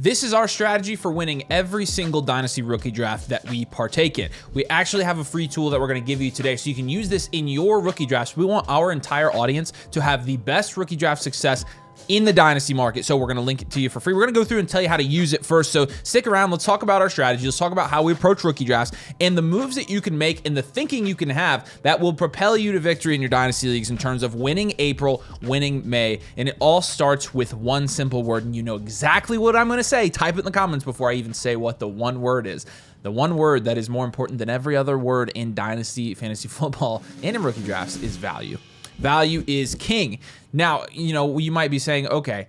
This is our strategy for winning every single Dynasty rookie draft that we partake in. We actually have a free tool that we're going to give you today, so you can use this in your rookie drafts. We want our entire audience to have the best rookie draft success in the Dynasty market, so we're going to link it to you for free. We're going to go through and tell you how to use it first, so stick around. Let's talk about our strategy. Let's talk about how we approach rookie drafts and the moves that you can make and the thinking you can have that will propel you to victory in your Dynasty leagues in terms of winning April, winning May, and it all starts with one simple word, and you know exactly what I'm going to say. Type it in the comments before I even say what the one word is. The one word that is more important than every other word in Dynasty, fantasy football, and in rookie drafts is value. Value is king. Now, you know, you might be saying, okay,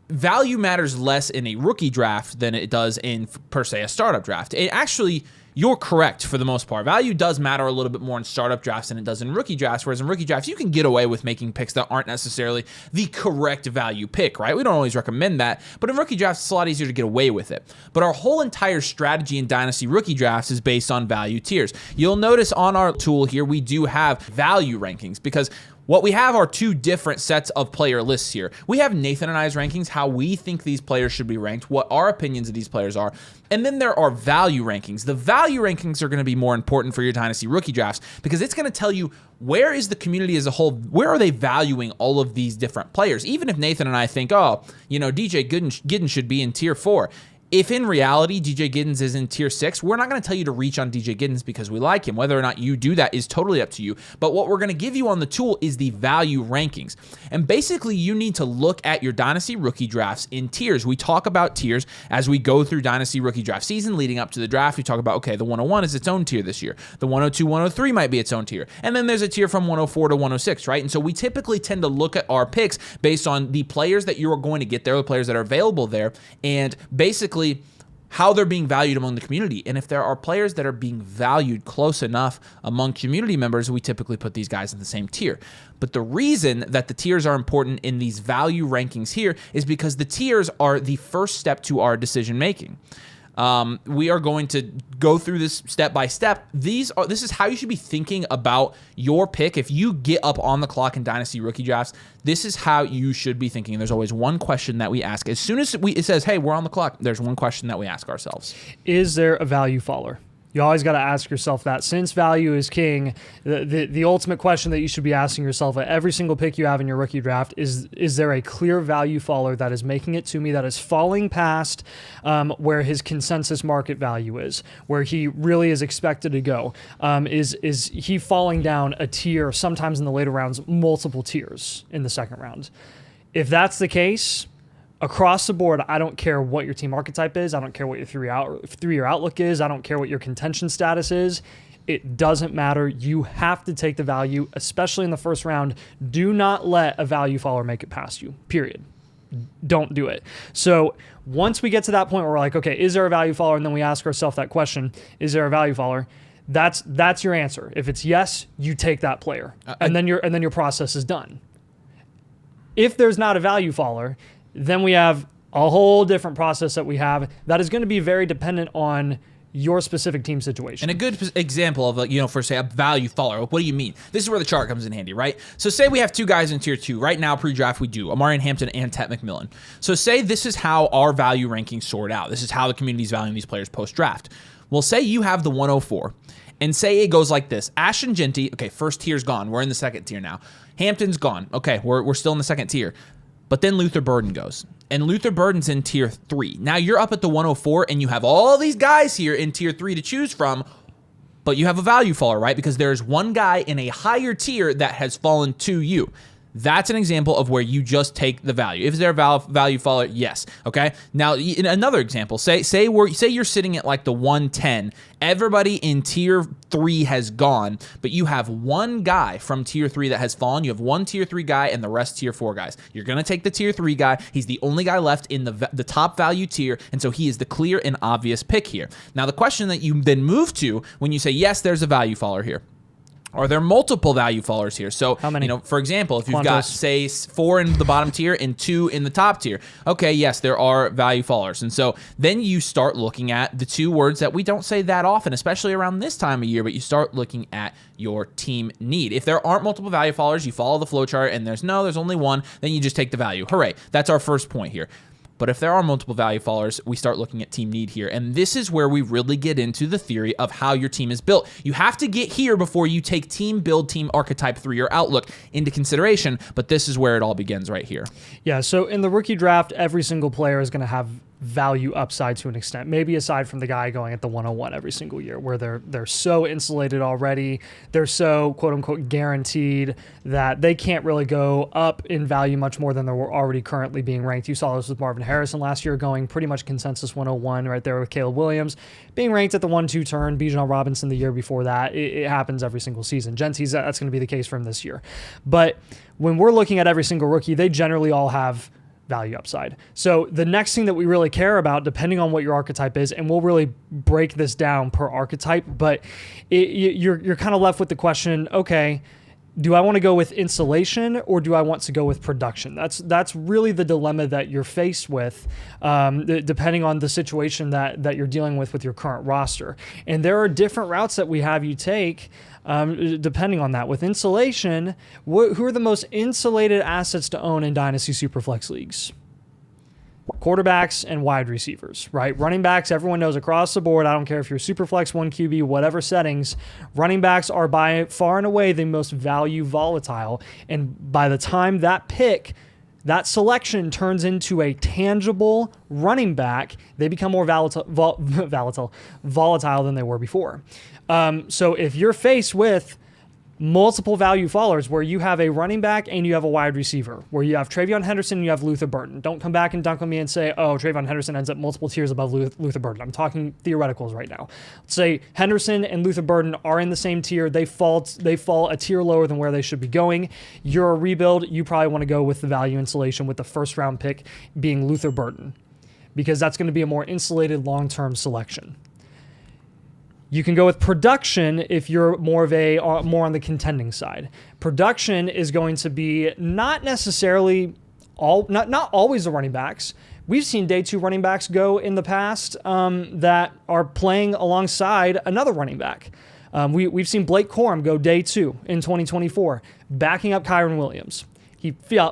value matters less in a rookie draft than it does in, per se, a startup draft. It actually, you're correct for the most part. Value does matter a little bit more in startup drafts than it does in rookie drafts, whereas in rookie drafts, you can get away with making picks that aren't necessarily the correct value pick, right? We don't always recommend that, but in rookie drafts, it's a lot easier to get away with it. But our whole entire strategy in Dynasty rookie drafts is based on value tiers. You'll notice on our tool here, we do have value rankings because what we have are two different sets of player lists here. We have Nathan and I's rankings, how we think these players should be ranked, what our opinions of these players are, and then there are value rankings. The value rankings are going to be more important for your Dynasty rookie drafts because it's going to tell you where is the community as a whole, where are they valuing all of these different players. Even if Nathan and I think, oh, you know, DJ Giddens should be in tier 4. If in reality DJ Giddens is in tier 6, we're not going to tell you to reach on DJ Giddens because we like him. Whether or not you do that is totally up to you. But what we're going to give you on the tool is the value rankings. And basically, you need to look at your Dynasty rookie drafts in tiers. We talk about tiers as we go through Dynasty rookie draft season leading up to the draft. We talk about, okay, the 101 is its own tier this year. The 102, 103 might be its own tier. And then there's a tier from 104 to 106, right? And so we typically tend to look at our picks based on the players that you are going to get there, the players that are available there, and basically how they're being valued among the community. And if there are players that are being valued close enough among community members, we typically put these guys in the same tier. But the reason that the tiers are important in these value rankings here is because the tiers are the first step to our decision making. We are going to go through this step by step. This is how you should be thinking about your pick. If you get up on the clock in Dynasty rookie drafts, this is how you should be thinking. And there's always one question that we ask. As soon as it says, hey, we're on the clock, there's one question that we ask ourselves. Is there a value faller? You always got to ask yourself that. Since value is king, the ultimate question that you should be asking yourself at every single pick you have in your rookie draft is there a clear value faller that is making it to me, that is falling past where his consensus market value is, where he really is expected to go? Is he falling down a tier, sometimes in the later rounds, multiple tiers in the second round? If that's the case, across the board, I don't care what your team archetype is. I don't care what your three-year outlook is. I don't care what your contention status is. It doesn't matter. You have to take the value, especially in the first round. Do not let a value faller make it past you, period. Don't do it. So once we get to that point where we're like, okay, is there a value faller? And then we ask ourselves that question, is there a value faller? That's your answer. If it's yes, you take that player. And then your process is done. If there's not a value faller, then we have a whole different process that we have that is going to be very dependent on your specific team situation. And a good example of, for say a value faller, what do you mean? This is where the chart comes in handy, right? So say we have two guys in tier 2. Right now, pre-draft, we do Amarian Hampton and Tet McMillan. So say this is how our value rankings sort out. This is how the community is valuing these players post-draft. Well, say you have the 104. And say it goes like this. Ashton Genty, okay, first tier's gone. We're in the second tier now. Hampton's gone. Okay, we're still in the second tier. But then Luther Burden goes. And Luther Burden's in tier 3. Now you're up at the 104 and you have all these guys here in tier 3 to choose from, but you have a value faller, right? Because there's one guy in a higher tier that has fallen to you. That's an example of where you just take the value. Is there a value faller? Yes. Okay. Now, in another example, say you're sitting at like the 110. Everybody in tier 3 has gone, but you have one guy from tier 3 that has fallen. You have one tier 3 guy and the rest tier 4 guys. You're going to take the tier 3 guy. He's the only guy left in the top value tier, and so he is the clear and obvious pick here. Now, the question that you then move to when you say, yes, there's a value faller here. Are there multiple value fallers here? So, how many? For example, if you've got, say, 4 in the bottom tier and 2 in the top tier, okay, yes, there are value fallers. And so then you start looking at the 2 words that we don't say that often, especially around this time of year, but you start looking at your team need. If there aren't multiple value fallers, you follow the flow chart and there's only one, then you just take the value. Hooray. That's our first point here. But if there are multiple value followers, we start looking at team need here. And this is where we really get into the theory of how your team is built. You have to get here before you take team build, team archetype 3-year outlook into consideration. But this is where it all begins right here. Yeah, so in the rookie draft, every single player is going to have value upside to an extent, maybe aside from the guy going at the 101 every single year, where they're so insulated already, they're so quote unquote guaranteed that they can't really go up in value much more than they were already currently being ranked. You saw this with Marvin Harrison last year, going pretty much consensus 101 right there with Caleb Williams being ranked at the 1-2 turn. Bijan Robinson the year before that. It happens every single season. Genty's, that's going to be the case for him this year. But when we're looking at every single rookie, they generally all have value upside. So the next thing that we really care about, depending on what your archetype is, and we'll really break this down per archetype, but you're kind of left with the question, okay, do I want to go with insulation or do I want to go with production? That's really the dilemma that you're faced with, depending on the situation that you're dealing with your current roster. And there are different routes that we have you take, depending on that. With insulation, who are the most insulated assets to own in Dynasty Superflex leagues? Quarterbacks and wide receivers, right? Running backs, everyone knows across the board. I don't care if you're Superflex, 1 QB, whatever settings. Running backs are by far and away the most value volatile. And by the time that selection turns into a tangible running back, they become more volatile than they were before. So if you're faced with multiple value followers where you have a running back and you have a wide receiver, where you have Travion Henderson and you have Luther Burton. Don't come back and dunk on me and say, oh, Travion Henderson ends up multiple tiers above Luther Burton. I'm talking theoreticals right now. Let's say Henderson and Luther Burton are in the same tier. They fall a tier lower than where they should be going. You're a rebuild. You probably want to go with the value insulation with the first round pick being Luther Burton, because that's going to be a more insulated long-term selection. You can go with production if you're more on the contending side. Production is going to be not necessarily not always the running backs. We've seen day 2 running backs go in the past that are playing alongside another running back. We've seen Blake Corum go day 2 in 2024, backing up Kyron Williams. He fell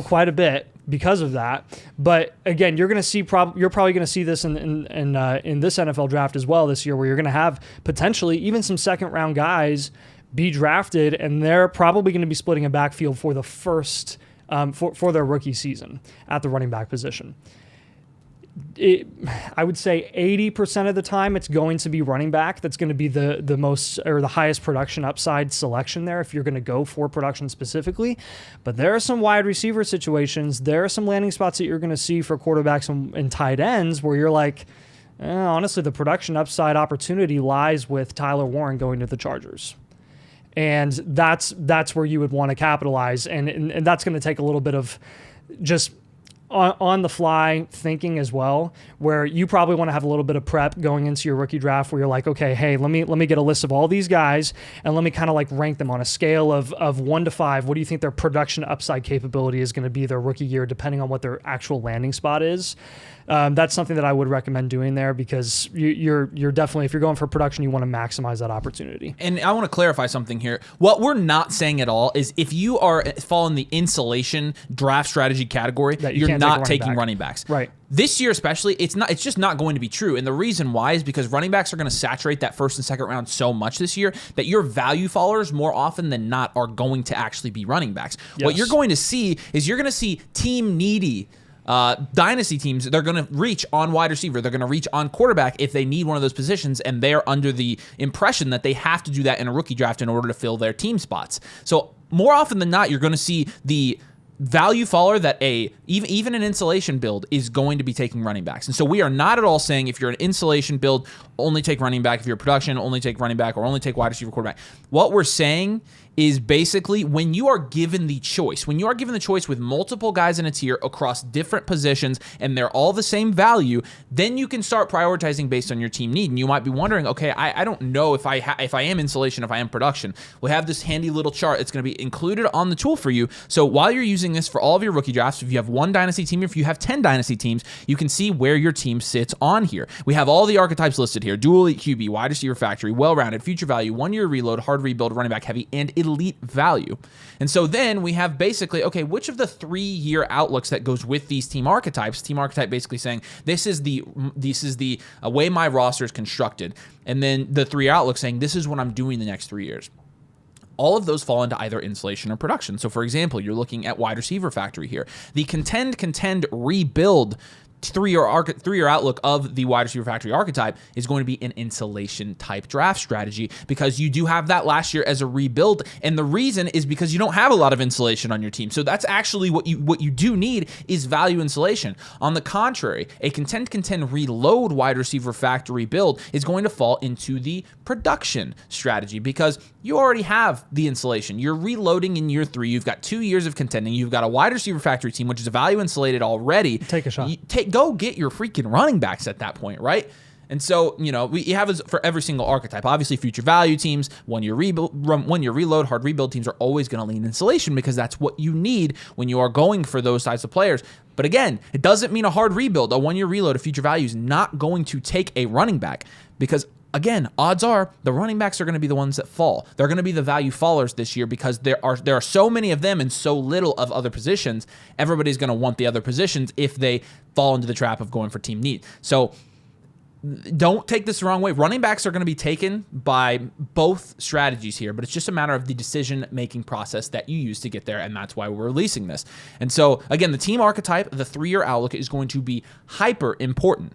quite a bit because of that. But again, you're probably going to see this in this NFL draft as well this year, where you're going to have potentially even some second round guys be drafted, and they're probably going to be splitting a backfield for the first for their rookie season at the running back position. I would say 80% of the time it's going to be running back that's going to be the most or the highest production upside selection there if you're going to go for production specifically. But there are some wide receiver situations, there are some landing spots that you're going to see for quarterbacks and tight ends where you're like, honestly, the production upside opportunity lies with Tyler Warren going to the Chargers. And that's where you would want to capitalize. And that's going to take a little bit of just on the fly thinking as well, where you probably want to have a little bit of prep going into your rookie draft where you're like, okay, hey, let me get a list of all these guys and let me kind of like rank them on a scale of 1 to 5. What do you think their production upside capability is going to be their rookie year, depending on what their actual landing spot is? That's something that I would recommend doing there, because you're definitely, if you're going for production, you want to maximize that opportunity. And I want to clarify something here. What we're not saying at all is if you fall in the insulation draft strategy category, you're not taking running backs. Right. This year especially, it's just not going to be true. And the reason why is because running backs are going to saturate that first and second round so much this year that your value followers more often than not are going to actually be running backs. Yes. What you're going to see is you're going to see team needy dynasty teams. They're going to reach on wide receiver. They're going to reach on quarterback if they need one of those positions, and they're under the impression that they have to do that in a rookie draft in order to fill their team spots. So more often than not, you're going to see the value follower that even an insulation build is going to be taking running backs. And so we are not at all saying if you're an insulation build, only take running back. If you're production, only take running back, or only take wide receiver, quarterback. What we're saying is basically when you are given the choice with multiple guys in a tier across different positions and they're all the same value, then you can start prioritizing based on your team need. And you might be wondering, okay, I don't know if I am insulation, if I am production. We have this handy little chart. It's going to be included on the tool for you. So while you're using this for all of your rookie drafts, if you have 1 dynasty team, if you have 10 dynasty teams, you can see where your team sits on here. We have all the archetypes listed here: dual elite QB, wide receiver factory, well-rounded, future value, 1-year reload, hard rebuild, running back heavy, and elite elite value. And so then we have basically, okay, which of the 3-year outlooks that goes with these team archetypes? Team archetype basically saying this is the way my roster is constructed, and then the 3-year outlook saying this is what I'm doing the next 3 years. All of those fall into either insulation or production. So for example, you're looking at wide receiver factory here. The contend, rebuild 3-year outlook of the wide receiver factory archetype is going to be an insulation type draft strategy, because you do have that last year as a rebuild, and the reason is because you don't have a lot of insulation on your team. So that's actually what you do need is value insulation. On the contrary, a contend reload wide receiver factory build is going to fall into the production strategy, because you already have the insulation. You're reloading in year 3. You've got 2 years of contending. You've got a wide receiver factory team, which is value insulated already. Take a shot. Go get your freaking running backs at that point, right? And so, we have this for every single archetype. Obviously, future value teams, 1 year reload, hard rebuild teams are always going to lean insulation, because that's what you need when you are going for those types of players. But again, it doesn't mean a hard rebuild. A 1 year reload of future value is not going to take a running back, because again, odds are the running backs are going to be the ones that fall. They're going to be the value fallers this year, because there are so many of them and so little of other positions. Everybody's going to want the other positions if they fall into the trap of going for team need. So don't take this the wrong way. Running backs are going to be taken by both strategies here, but it's just a matter of the decision-making process that you use to get there, and that's why we're releasing this. And so, again, the team archetype, the 3-year outlook, is going to be hyper important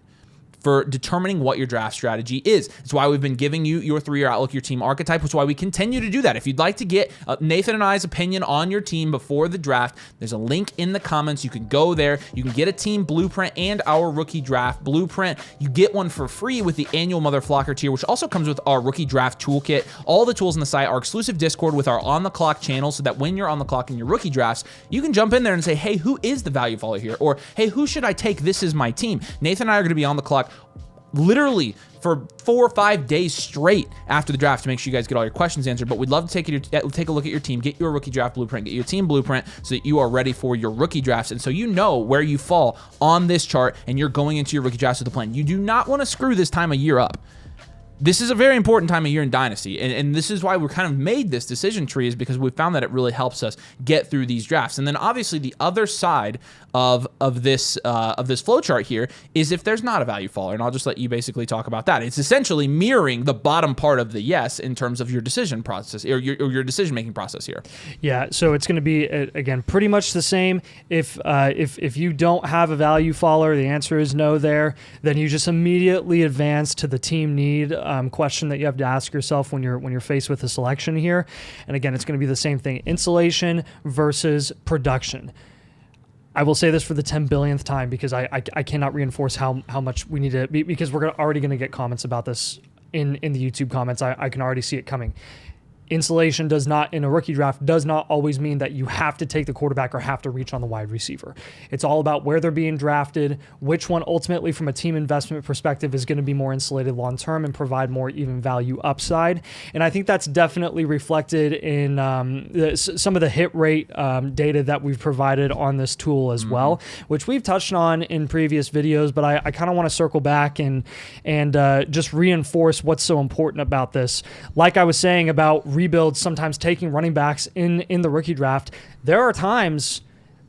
for determining what your draft strategy is. It's why we've been giving you your 3-year outlook, your team archetype, which is why we continue to do that. If you'd like to get Nathan and I's opinion on your team before the draft, there's a link in the comments. You can go there. You can get a team blueprint and our rookie draft blueprint. You get one for free with the annual Motherflocker tier, which also comes with our rookie draft toolkit. All the tools on the site, our exclusive Discord with our on the clock channel, so that when you're on the clock in your rookie drafts, you can jump in there and say, hey, who is the value follower here? Or, hey, who should I take? This is my team. Nathan and I are going to be on the clock literally for 4 or 5 days straight after the draft to make sure you guys get all your questions answered. But we'd love to take a look at your team, get your rookie draft blueprint, get your team blueprint, so that you are ready for your rookie drafts. And so you know where you fall on this chart, and you're going into your rookie drafts with a plan. You do not want to screw this time of year up. This is a very important time of year in Dynasty, and this is why we kind of made this decision tree, is because we found that it really helps us get through these drafts. And then obviously the other side of this flow chart here is if there's not a value faller, and I'll just let you basically talk about that. It's essentially mirroring the bottom part of the yes in terms of your decision process, or your decision making process here. Yeah, so it's going to be again pretty much the same. If you don't have a value faller, the answer is no there. Then you just immediately advance to the team need question that you have to ask yourself when you're faced with a selection here. And again, it's going to be the same thing: insulation versus production. I will say this for the 10 billionth time, because I cannot reinforce how much we need to be, because we're already going to get comments about this in the YouTube comments. I can already see it coming. Insulation does not, in a rookie draft, does not always mean that you have to take the quarterback or have to reach on the wide receiver. It's all about where they're being drafted, which one ultimately from a team investment perspective is going to be more insulated long-term and provide more even value upside. And I think that's definitely reflected in some of the hit rate data that we've provided on this tool as well, which we've touched on in previous videos, but I kind of want to circle back and just reinforce what's so important about this. Like I was saying about rebuilds sometimes taking running backs in the rookie draft, there are times,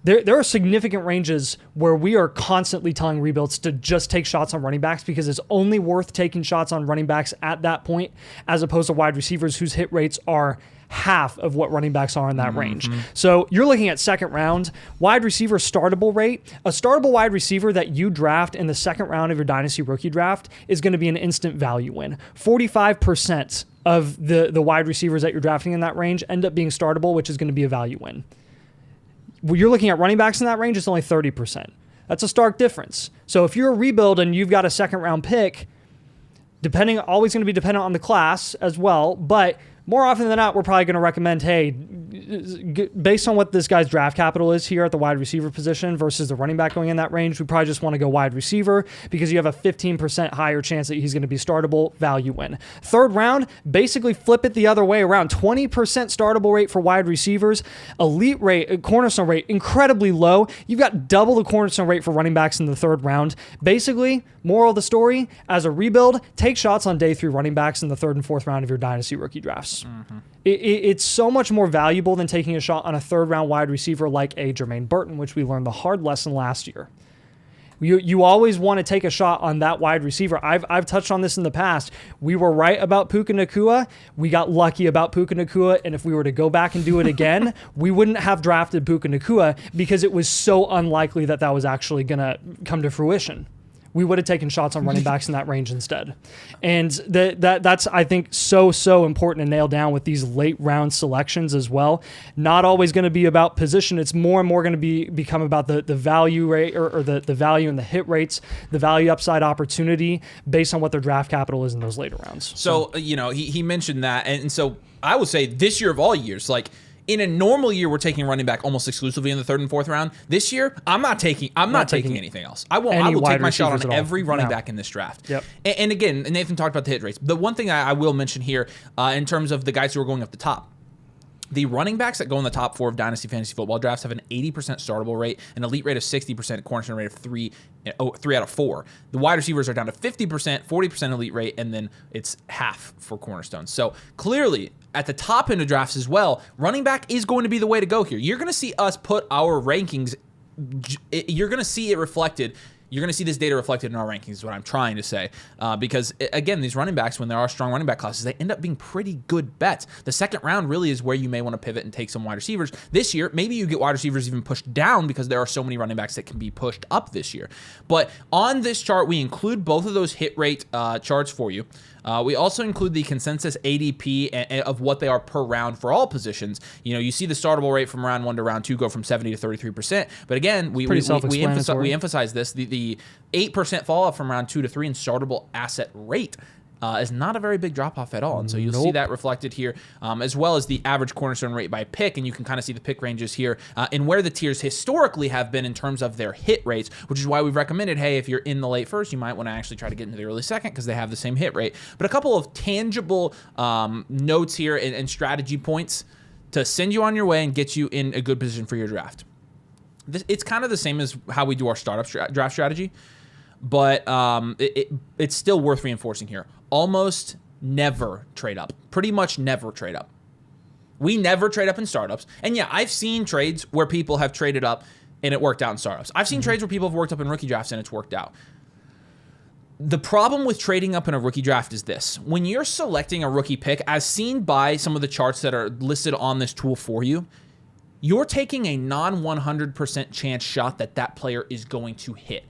there are significant ranges where we are constantly telling rebuilds to just take shots on running backs, because it's only worth taking shots on running backs at that point, as opposed to wide receivers whose hit rates are half of what running backs are in that range. So you're looking at second round wide receiver startable rate. A startable wide receiver that you draft in the second round of your Dynasty rookie draft is going to be an instant value win. 45% of the wide receivers that you're drafting in that range end up being startable, which is going to be a value win. When you're looking at running backs in that range, it's only 30%. That's a stark difference. So if you're a rebuild and you've got a second round pick, always going to be dependent on the class as well, but more often than not, we're probably going to recommend, hey, based on what this guy's draft capital is here at the wide receiver position versus the running back going in that range, we probably just want to go wide receiver, because you have a 15% higher chance that he's going to be startable, value win. Third round, basically flip it the other way around. 20% startable rate for wide receivers. Elite rate, cornerstone rate, incredibly low. You've got double the cornerstone rate for running backs in the third round. Basically, moral of the story, as a rebuild, take shots on day 3 running backs in the third and fourth round of your Dynasty rookie drafts. rounds. It's so much more valuable than taking a shot on a third-round wide receiver like a Jermaine Burton, which we learned the hard lesson last year. You always want to take a shot on that wide receiver. I've touched on this in the past. We were right about Puka Nacua. We got lucky about Puka Nacua, and if we were to go back and do it again, we wouldn't have drafted Puka Nacua because it was so unlikely that was actually going to come to fruition. We would have taken shots on running backs in that range instead. And that's, I think, so important to nail down with these late round selections as well. Not always going to be about position. It's more and more going to become about the value rate or the value and the hit rates, the value upside opportunity based on what their draft capital is in those later rounds. So, he mentioned that. And so I would say this year of all years, like, in a normal year, we're taking running back almost exclusively in the third and fourth round. This year, I'm not taking anything else. I will take my shot on every running back in this draft. Yep. And again, Nathan talked about the hit rates. The one thing I will mention here in terms of the guys who are going up the top, the running backs that go in the top 4 of Dynasty Fantasy Football drafts have an 80% startable rate, an elite rate of 60%, cornerstone rate of 3 out of 4. The wide receivers are down to 50%, 40% elite rate, and then it's half for Cornerstone. So clearly, at the top end of drafts as well, running back is going to be the way to go here. You're going to see us put our rankings, you're going to see it reflected. You're going to see this data reflected in our rankings is what I'm trying to say. Because, again, these running backs, when there are strong running back classes, they end up being pretty good bets. The second round really is where you may want to pivot and take some wide receivers. This year, maybe you get wide receivers even pushed down because there are so many running backs that can be pushed up this year. But on this chart, we include both of those hit rate charts for you. We also include the consensus ADP of what they are per round for all positions. You see the startable rate from round 1 to round 2 go from 70 to 33%. But again, we emphasize this. The 8% fall off from round 2 to 3 in startable asset rate is not a very big drop off at all. And so you'll see that reflected here, as well as the average cornerstone rate by pick. And you can kind of see the pick ranges here and where the tiers historically have been in terms of their hit rates, which is why we've recommended, hey, if you're in the late first, you might want to actually try to get into the early second because they have the same hit rate. But a couple of tangible notes here and strategy points to send you on your way and get you in a good position for your draft. It's kind of the same as how we do our startup draft strategy, but it's still worth reinforcing here. Almost never trade up. Pretty much never trade up. We never trade up in startups. And yeah, I've seen trades where people have traded up and it worked out in startups. I've seen trades where people have worked up in rookie drafts and it's worked out. The problem with trading up in a rookie draft is this. When you're selecting a rookie pick, as seen by some of the charts that are listed on this tool for you, you're taking a non-100% chance shot that player is going to hit.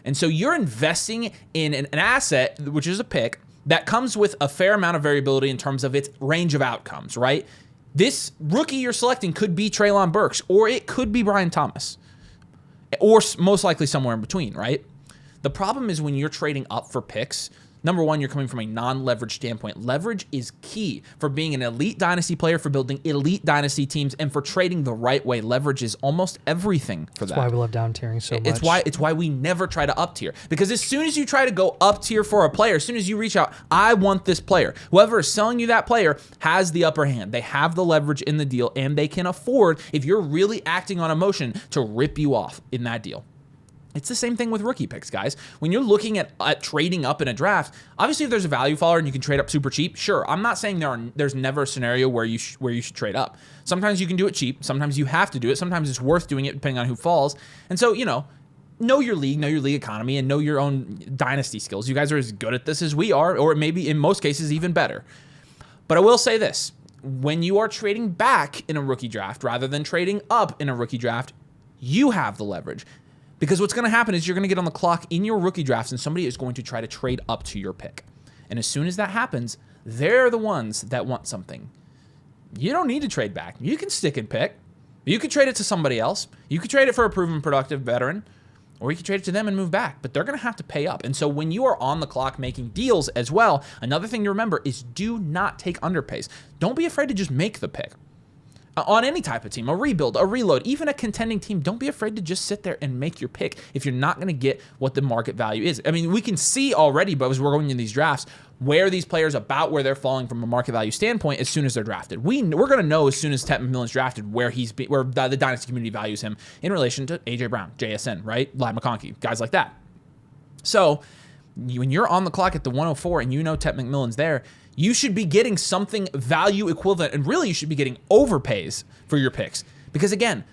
And so you're investing in an asset, which is a pick, that comes with a fair amount of variability in terms of its range of outcomes, right? This rookie you're selecting could be Treylon Burks, or it could be Brian Thomas, or most likely somewhere in between, right? The problem is when you're trading up for picks, number one, you're coming from a non-leverage standpoint. Leverage is key for being an elite dynasty player, for building elite dynasty teams, and for trading the right way. Leverage is almost everything for that. That's why we love down tiering so much. It's why we never try to up tier. Because as soon as you try to go up tier for a player, as soon as you reach out, I want this player. Whoever is selling you that player has the upper hand. They have the leverage in the deal, and they can afford, if you're really acting on emotion, to rip you off in that deal. It's the same thing with rookie picks, guys. When you're looking at trading up in a draft, obviously if there's a value follower and you can trade up super cheap, sure. I'm not saying there's never a scenario where you should trade up. Sometimes you can do it cheap. Sometimes you have to do it. Sometimes it's worth doing it depending on who falls. And so, know your league economy, and know your own dynasty skills. You guys are as good at this as we are, or maybe in most cases even better. But I will say this. When you are trading back in a rookie draft rather than trading up in a rookie draft, you have the leverage. Because what's going to happen is you're going to get on the clock in your rookie drafts and somebody is going to try to trade up to your pick. And as soon as that happens, they're the ones that want something. You don't need to trade back. You can stick and pick. You could trade it to somebody else. You could trade it for a proven productive veteran, or you could trade it to them and move back. But they're going to have to pay up. And so when you are on the clock making deals as well, another thing to remember is do not take underpays. Don't be afraid to just make the pick. On any type of team, a rebuild, a reload, even a contending team, don't be afraid to just sit there and make your pick if you're not going to get what the market value is. I mean, we can see already, but as we're going in these drafts, where these players about where they're falling from a market value standpoint as soon as they're drafted. We're going to know as soon as Ted McMillan's drafted where the dynasty community values him in relation to A.J. Brown, JSN, right? Lyle McConkey, guys like that. So when you're on the clock at the 104 and you know Tet McMillan's there, you should be getting something value equivalent, and really you should be getting overpays for your picks. Because again,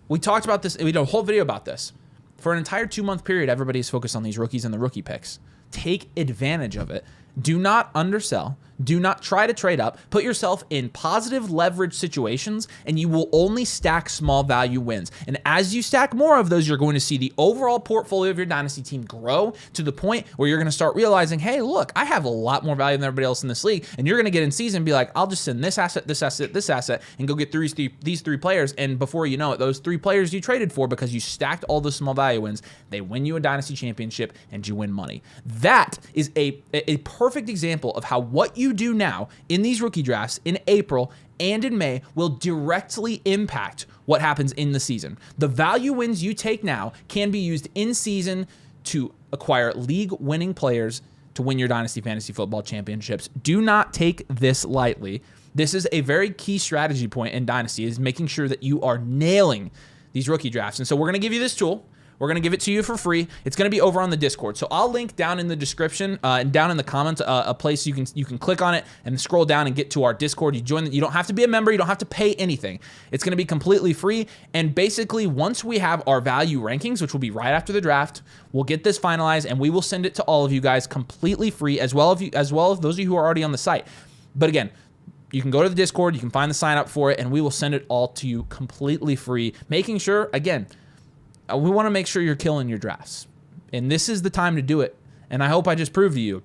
we talked about this, we did a whole video about this. For an entire 2-month period, everybody's focused on these rookies and the rookie picks. Take advantage of it. Do not undersell. Do not try to trade up. Put yourself in positive leverage situations, and you will only stack small value wins. And as you stack more of those, you're going to see the overall portfolio of your dynasty team grow to the point where you're going to start realizing, hey, look, I have a lot more value than everybody else in this league. And you're going to get in season and be like, I'll just send this asset, this asset, this asset, and go get these three players. And before you know it, those 3 players you traded for, because you stacked all those small value wins, they win you a dynasty championship and you win money. That is a perfect example of how what you do now in these rookie drafts in April and in May will directly impact what happens in the season. The value wins you take now can be used in season to acquire league-winning players to win your Dynasty Fantasy Football Championships. Do not take this lightly. This is a very key strategy point in Dynasty, is making sure that you are nailing these rookie drafts. And so we're going to give you this tool. We're going to give it to you for free. It's going to be over on the Discord. So I'll link down in the description and down in the comments a place you can click on it and scroll down and get to our Discord. You join. You don't have to be a member. You don't have to pay anything. It's going to be completely free. And basically, once we have our value rankings, which will be right after the draft, we'll get this finalized and we will send it to all of you guys completely free, as well as those of you who are already on the site. But again, you can go to the Discord. You can find the sign up for it, and we will send it all to you completely free, making sure, again, we want to make sure you're killing your drafts. And this is the time to do it. And I hope I just proved to you,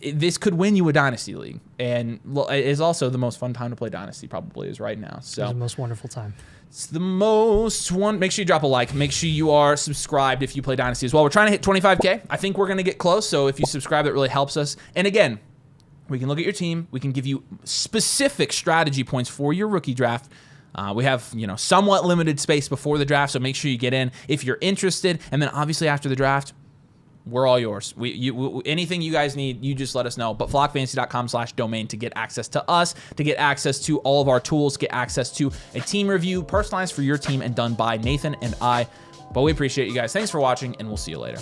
this could win you a Dynasty League. And it is also the most fun time to play Dynasty, probably is right now. So It's the most wonderful time. It's the most one. Make sure you drop a like. Make sure you are subscribed if you play Dynasty as well. We're trying to hit 25K. I think we're going to get close. So if you subscribe, it really helps us. And again, we can look at your team. We can give you specific strategy points for your rookie draft. We have, somewhat limited space before the draft, so make sure you get in if you're interested. And then obviously after the draft, we're all yours. Anything you guys need, you just let us know. But flockfantasy.com/domain to get access to us, to get access to all of our tools, get access to a team review personalized for your team and done by Nathan and I. But we appreciate you guys. Thanks for watching, and we'll see you later.